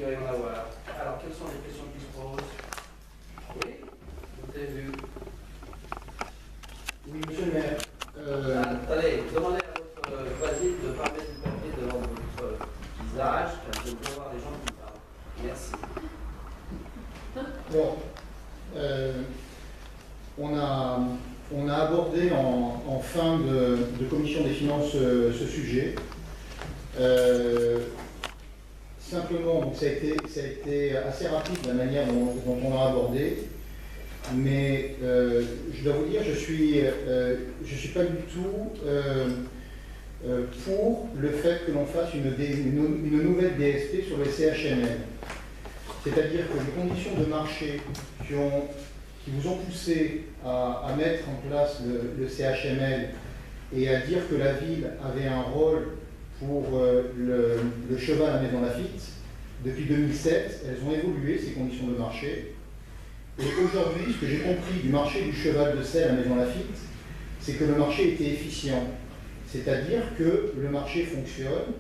qu'il va y en avoir. Alors, quelles sont les questions qui se posent? Oui, vous avez vu. Oui, monsieur le maire. Attendez, demandez à votre voisine de ne pas mettre du papier devant votre visage, car je veux voir les gens qui parlent. Merci. Bon, on a abordé en fin de commission des finances ce sujet. Simplement, donc ça a été assez rapide la manière dont on l'a abordé, mais je dois vous dire, je suis pas du tout pour le fait que l'on fasse une nouvelle DSP sur les CHML. C'est-à-dire que les conditions de marché qui vous ont poussé à mettre en place le CHML et à dire que la ville avait un rôle pour le cheval à Maison Lafitte, depuis 2007, elles ont évolué, ces conditions de marché. Et aujourd'hui, ce que j'ai compris du marché du cheval de selle à Maison Lafitte, c'est que le marché était efficient. C'est-à-dire que le marché fonctionne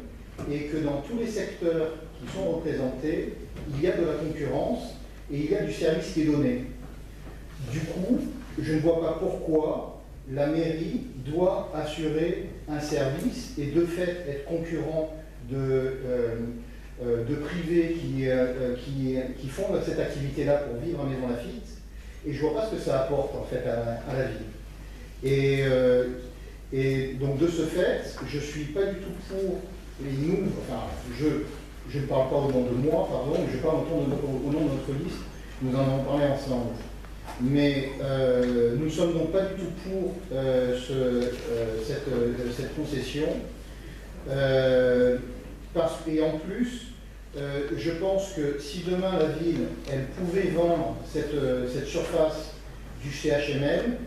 et que dans tous les secteurs qui sont représentés, il y a de la concurrence et il y a du service qui est donné. Du coup, je ne vois pas pourquoi la mairie doit assurer un service et de fait être concurrent de privés qui font cette activité-là pour vivre à Maison Lafitte, et je ne vois pas ce que ça apporte en fait à la ville. Et donc de ce fait, je ne suis pas du tout pour je ne parle pas au nom de moi, pardon, mais je parle au nom de notre liste, nous en avons parlé ensemble. Mais nous ne sommes donc pas du tout pour cette concession, et en plus, je pense que si demain la ville, elle pouvait vendre cette surface du CHML,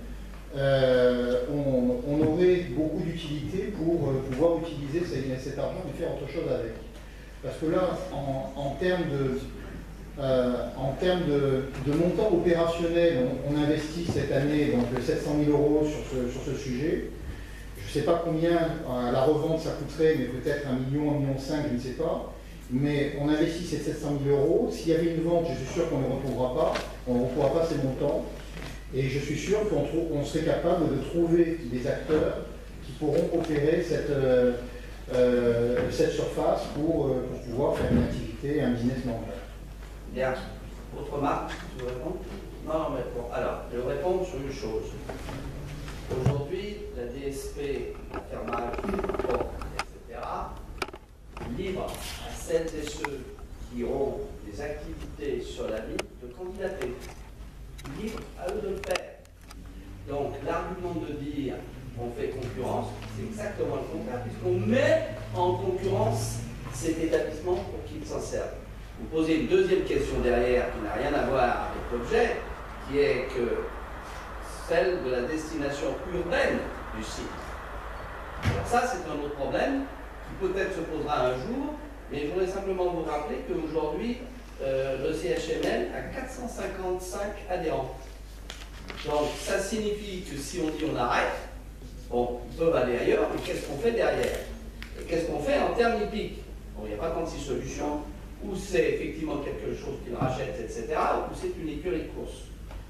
on aurait beaucoup d'utilité pour pouvoir utiliser cet argent et faire autre chose avec. Parce que là, en termes de montant opérationnel, on investit cette année donc 700 000 € sur ce sujet. Je ne sais pas combien à la revente ça coûterait, mais peut-être 1 million, 1,5 million, je ne sais pas. Mais on investit ces 700 000 €. S'il y avait une vente, je suis sûr qu'on ne les retrouvera pas. On ne retrouvera pas ces montants. Et je suis sûr qu'on serait capable de trouver des acteurs qui pourront opérer cette surface pour pouvoir faire une activité, un business normal. Bien. Autre remarque, tu veux répondre? Non, mais bon, alors, je vais répondre sur une chose. Aujourd'hui, la DSP, la fermage, etc., libre à celles et ceux qui auront des activités sur la ville de candidater. Libre à eux de le faire. Donc, l'argument de dire on fait concurrence, c'est exactement le contraire, puisqu'on met en concurrence cet établissement pour qu'il s'en serve. Vous posez une deuxième question derrière qui n'a rien à voir avec l'objet, qui est que celle de la destination urbaine du site. Alors ça, c'est un autre problème qui peut-être se posera un jour, mais je voudrais simplement vous rappeler qu'aujourd'hui, le CHML a 455 adhérents. Donc ça signifie que si on dit on arrête, bon, ils peuvent aller ailleurs, mais qu'est-ce qu'on fait derrière? Qu'est-ce qu'on fait en termes hippiques? Bon, il n'y a pas 36 solutions. Ou c'est effectivement quelque chose qu'ils rachètent, etc., ou c'est une écurie de course.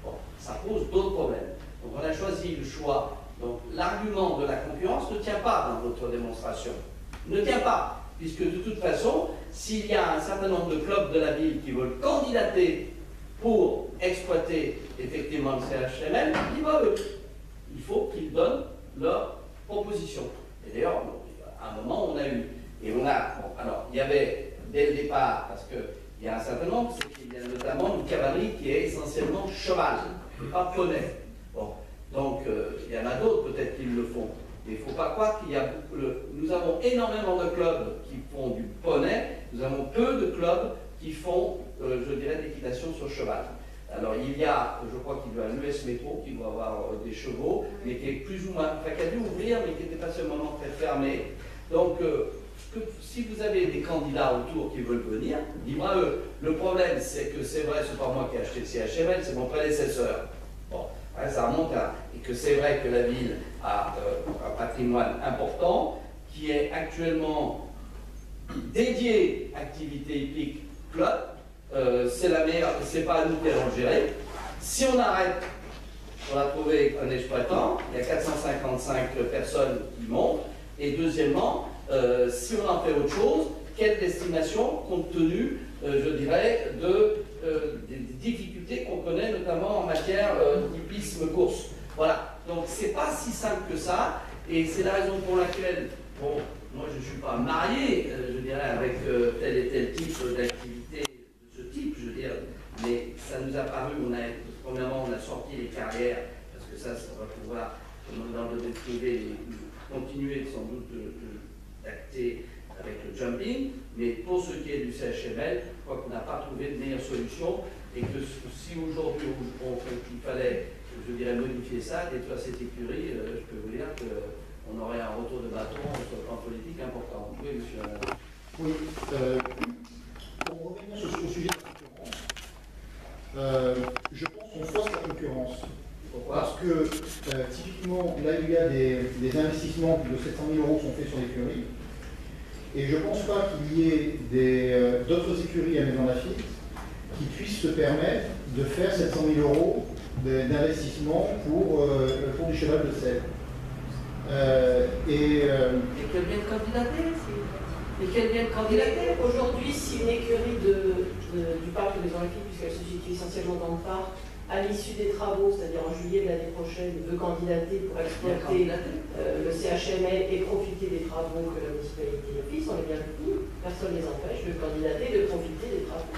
Bon, ça pose d'autres problèmes. Donc on a choisi le choix. Donc l'argument de la concurrence ne tient pas dans votre démonstration. Ne tient pas, puisque de toute façon, s'il y a un certain nombre de clubs de la ville qui veulent candidater pour exploiter effectivement le CHML, il faut qu'ils donnent leur proposition. Et d'ailleurs, à un moment, on a eu, et on a, bon, alors, il y avait dès le départ, parce qu'il y a un certain nombre, c'est qu'il y a notamment une cavalerie qui est essentiellement cheval, pas poney. Bon, donc il y en a d'autres peut-être qui le font. Mais il ne faut pas croire qu'il y a beaucoup. Nous avons énormément de clubs qui font du poney, nous avons peu de clubs qui font, je dirais, d'équitation sur cheval. Alors il y a, je crois qu'il y a l'US Métro qui doit avoir des chevaux, mais qui est plus ou moins, enfin qui a dû ouvrir, mais qui n'était pas seulement très fermé. Donc si vous avez des candidats autour qui veulent venir, libre à eux. Le problème, c'est que c'est vrai, c'est pas moi qui ai acheté le CHML, c'est mon prédécesseur. Bon, ça remonte à... Et que c'est vrai que la ville a un patrimoine important qui est actuellement dédié à activité hippique club, c'est la meilleure, c'est pas à nous qui allons le gérer. Si on arrête, on a trouvé un exploitant, il y a 455 personnes qui montent, et deuxièmement, si on en fait autre chose, quelle destination compte tenu, je dirais, des difficultés qu'on connaît notamment en matière d'hippisme course. Voilà, donc c'est pas si simple que ça, et c'est la raison pour laquelle, bon, moi je ne suis pas marié, je dirais, avec tel et tel type d'activité de ce type, je veux dire, mais ça nous a paru, premièrement on a sorti les carrières, parce que ça on va pouvoir, dans le domaine privé, continuer sans doute d'acter avec le jumping, mais pour ce qui est du CHML, je crois qu'on n'a pas trouvé de meilleure solution, et que si aujourd'hui il fallait, je dirais, modifier ça, détruire cette écurie, je peux vous dire qu'on aurait un retour de bâton sur le plan politique important. Oui, monsieur. Oui, pour revenir au sujet de la concurrence, je pense qu'on force la concurrence. Pourquoi? Parce que typiquement, là il y a des investissements de 700 000 € qui sont faits sur l'écurie. Et je ne pense pas qu'il y ait d'autres écuries à Maisons-Laffitte qui puissent se permettre de faire 700 000 € d'investissement pour du cheval de selle. Et qu'elle vienne candidater. Et qu'elle vienne candidater. Aujourd'hui, si une écurie du parc de Maisons-Laffitte, puisqu'elle se situe essentiellement dans le parc, à l'issue des travaux, c'est-à-dire en juillet de l'année prochaine, veut candidater pour exploiter le CHML et profiter des travaux que la municipalité fixe, on est bien compris, personne ne les empêche de candidater et de profiter des travaux.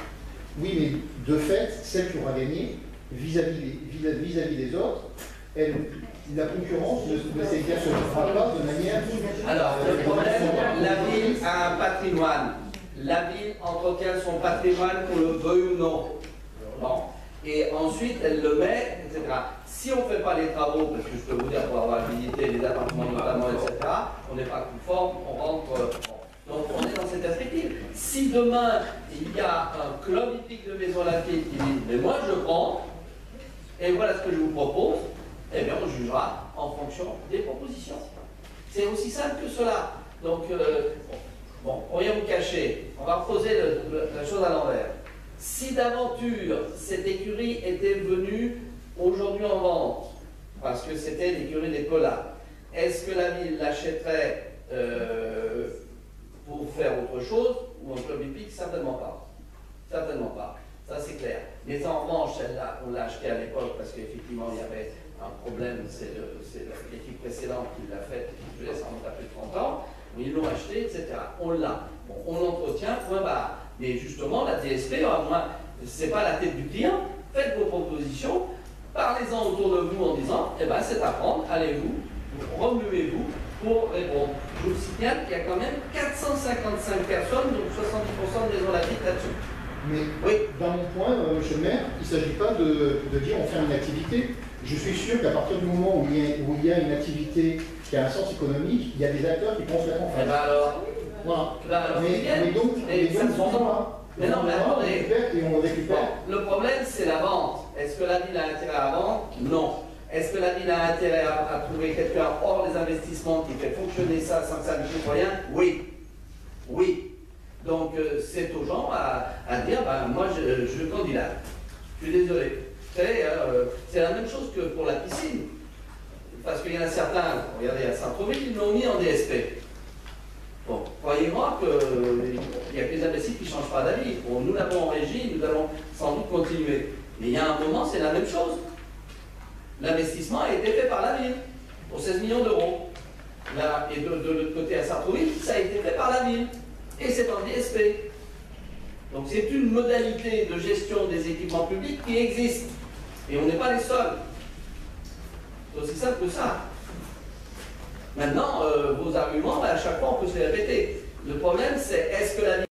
Oui, mais de fait, celle qui aura gagné, vis-à-vis des autres, la concurrence ne s'exercera pas de manière... Alors, le problème, la ville a un patrimoine. La ville entretient son patrimoine, qu'on le veuille ou non. Bon. Et ensuite, elle le met, etc. Si on ne fait pas les travaux, parce que je peux vous dire, pour avoir visité les appartements notamment, etc., on n'est pas conforme, on rentre... Donc on est dans cette perspective. Si demain, il y a un club hippique de Maisons-Laffitte qui dit « mais moi je prends, et voilà ce que je vous propose », eh bien on jugera en fonction des propositions. C'est aussi simple que cela. Donc, bon, pour rien vous cacher, on va poser la chose à l'envers. Si d'aventure, cette écurie était venue aujourd'hui en vente, parce que c'était l'écurie des Collas, est-ce que la ville l'achèterait pour faire autre chose, ou un club hippique? Certainement pas. Certainement pas. Ça c'est clair. Mais en revanche, on l'a acheté à l'époque parce qu'effectivement il y avait un problème, c'est l'équipe précédente qui l'a fait, je laisse en monter plus de 30 ans, mais ils l'ont acheté, etc. On l'a. Bon, on l'entretient, point barre. Mais justement, la DSP, c'est pas la tête du client. Faites vos propositions, parlez-en autour de vous en disant, eh ben c'est à prendre, allez-vous, remuez-vous pour répondre. Je vous signale qu'il y a quand même 455 personnes, donc 70% de Maisons-Laffitte là-dessus. Mais oui. Dans mon point, monsieur le maire, il ne s'agit pas de dire on fait une activité. Je suis sûr qu'à partir du moment où il y a une activité qui a un sens économique, il y a des acteurs qui pensent la Eh ben alors, voilà. mais donc, ça se vend. Mais non, mais attendez. Et on récupère. Bon, le problème, c'est la vente. Est-ce que la ville a intérêt à la vente? Non. Est-ce que la ville a intérêt à trouver quelqu'un hors des investissements qui fait fonctionner ça sans que ça ne coûte rien? Oui. Oui. Donc, c'est aux gens à dire, ben, moi, je candidate. Je suis désolé. C'est la même chose que pour la piscine. Parce qu'il y en a certains, regardez, à Saint-Tropez, ils l'ont mis en DSP. Bon, croyez-moi qu'il y a que les imbéciles qui ne changent pas d'avis. Bon, nous l'avons en régie, nous allons sans doute continuer. Mais il y a un moment, c'est la même chose. L'investissement a été fait par la ville, pour 16 millions d'euros. Et de l'autre côté, à Sartrouville, ça a été fait par la ville. Et c'est en DSP. Donc c'est une modalité de gestion des équipements publics qui existe. Et on n'est pas les seuls. C'est aussi simple que ça. Maintenant, vos arguments, à chaque fois, on peut se les répéter. Le problème, c'est est-ce que la